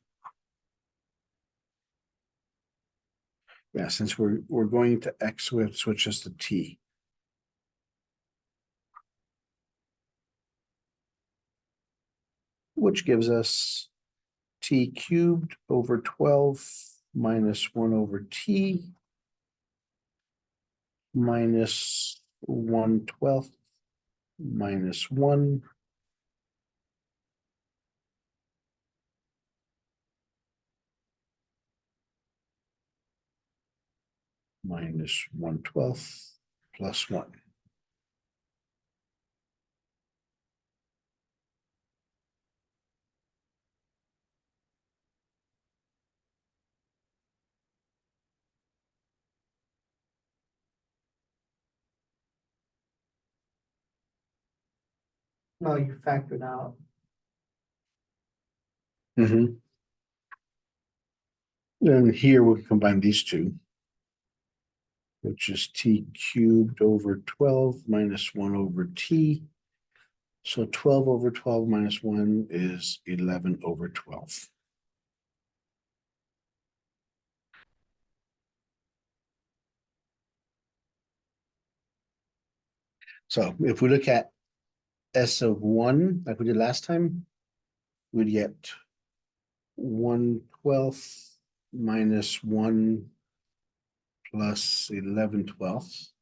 Yeah, since we're going to x, we have to switch this to t. Which gives us t cubed over 12 minus 1 over t minus 1/12 minus 1 minus 1/12 plus 1. No, you factored out. Then here we'll combine these two, which is t cubed over 12 minus 1 over t. So 12 over 12 minus 1 is 11 over 12. So if we look at s of 1, like we did last time, we'd get 1/12 minus 1 plus 11/12,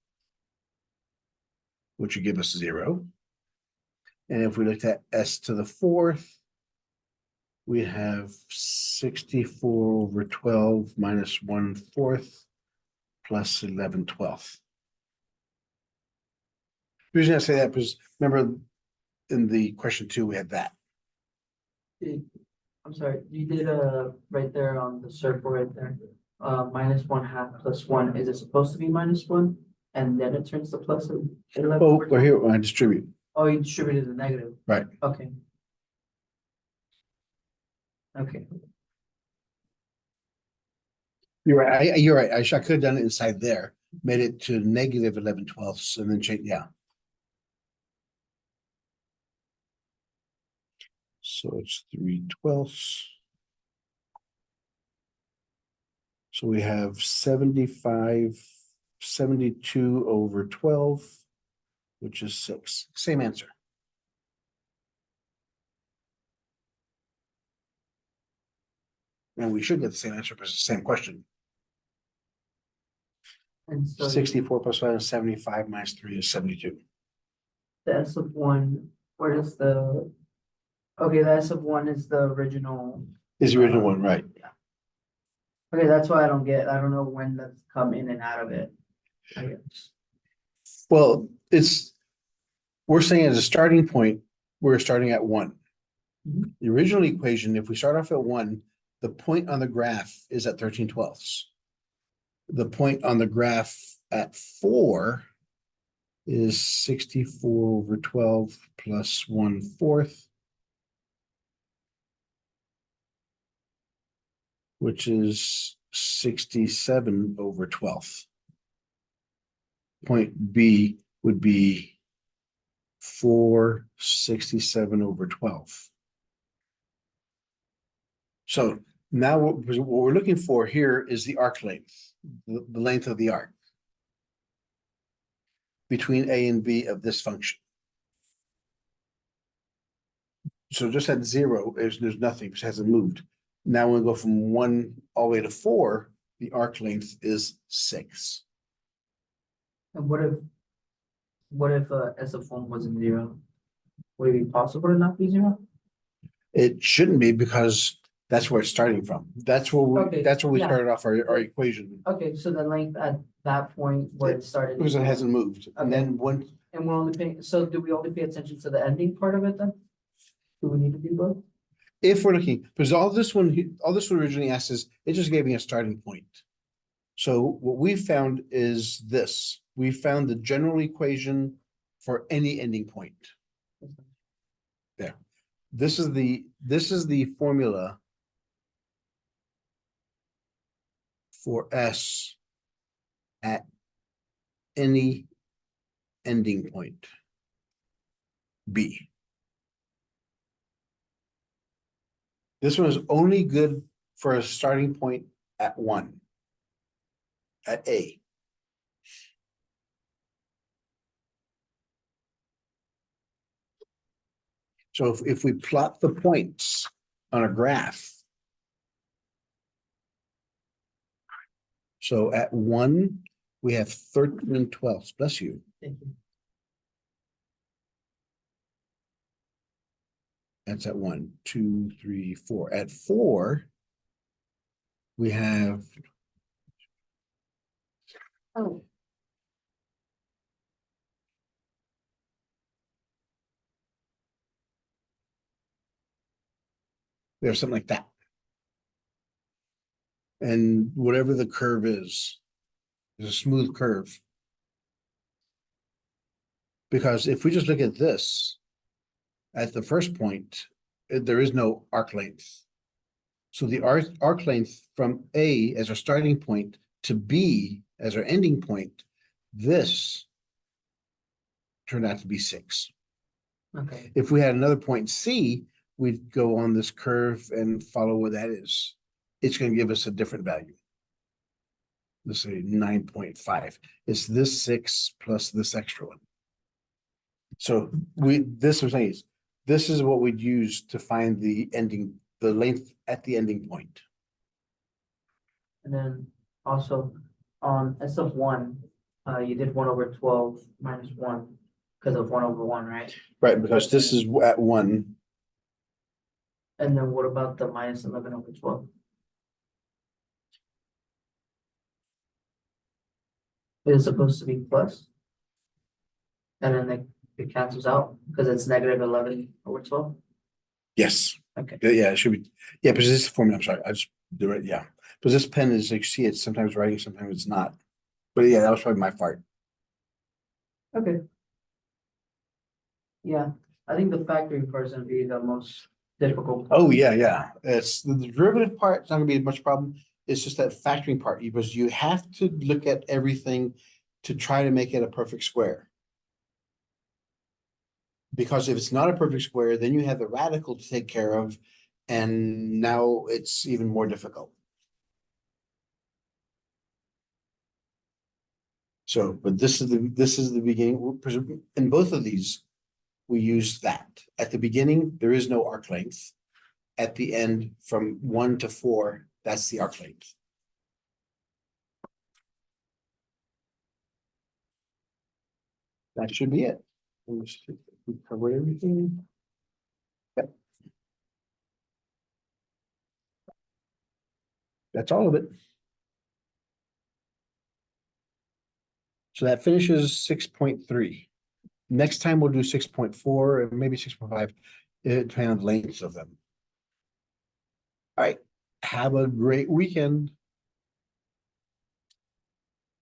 which would give us 0. And if we looked at s to the 4th, we have 64/12 minus 1/4 plus 11/12. The reason I say that because remember in the question 2, we had that. I'm sorry, you did right there on the circle right there, -1/2 plus 1, is it supposed to be -1? And then it turns to plus 11? Oh, we're here, I distribute. Oh, you distributed the negative. Right. Okay. Okay, You're right, you're right, I could have done it inside there, made it to negative 11/12 and then change, yeah. So it's 3/12. So we have 72/12, which is 6. Same answer. And we should get the same answer because it's the same question. and so 64 plus 1 is 75 minus 3 is 72. the S of 1, where does the, okay, the S of 1 is the original. Is the original one, right? Yeah. Okay, that's why I don't know when that's come in and out of it. I guess. Well, we're saying as a starting point, we're starting at 1. Mhm. The original equation, if we start off at 1, the point on the graph is at 13/12. The point on the graph at 4 is 64/12 plus 1/4, which is 67/12. Point B would be 467/12. So now what we're looking for here is the arc length, the length of the arc between A and B of this function. So just at 0, there's nothing, it hasn't moved. Now we go from 1 all the way to 4, the arc length is 6. And what if S of 1 wasn't 0? Would it be possible to not be 0? It shouldn't be because that's where it's starting from. That's where Okay, we yeah. started off our equation. Okay, so the length at that point where it started. Because it hasn't moved. And Okay. then when, And we're only paying, so do we only pay attention to the ending part of it then? Do we need to do both? if we're looking, because all this one originally asked is, it just gave me a starting point. So what we found is this, we found the general equation for any ending point. There. This is the formula for S at any ending point. B. This one is only good for a starting point at 1. At A. So if we plot the points on a graph. So at 1, we have 13/12. Bless you. Thank you. That's at 1, 2, 3, 4. At 4, we have Oh. something like that. And whatever the curve is a smooth curve. Because if we just look at this, at the first point, there is no arc length. So the arc length from A as our starting point to B as our ending point, this turned out to be 6. Okay, If we had another point C, we'd go on this curve and follow where that is. It's going to give us a different value. Let's say 9.5. It's this 6 plus this extra one. So this is what we'd use to find the length at the ending point. and then also on S of 1, you did 1/12 minus 1 because of 1/1, right? Right, because this is at 1. And then what about the minus 11 over 12? Is it supposed to be plus? And then it cancels out because it's negative 11 over 12? Yes, Okay, yeah, it should be, yeah, because this formula, I'm sorry, I just do it, yeah. Because this pen is, you see it sometimes writing, sometimes it's not. But yeah, that was probably my fault. okay. Yeah, I think the factoring part is gonna be the most difficult. part. Oh, yeah. It's the derivative part, it's not gonna be much problem. It's just that factoring part, because you have to look at everything to try to make it a perfect square. Because if it's not a perfect square, then you have the radical to take care of, and now it's even more difficult. So, but this is the beginning, in both of these, we use that. At the beginning, there is no arc length. At the end, from 1 to 4, that's the arc length. That should be it. Let me see if we covered everything. Yep. That's all of it. So that finishes 6.3. Next time we'll do 6.4 and maybe 6.5, depending on the lengths of them. All right, have a great weekend.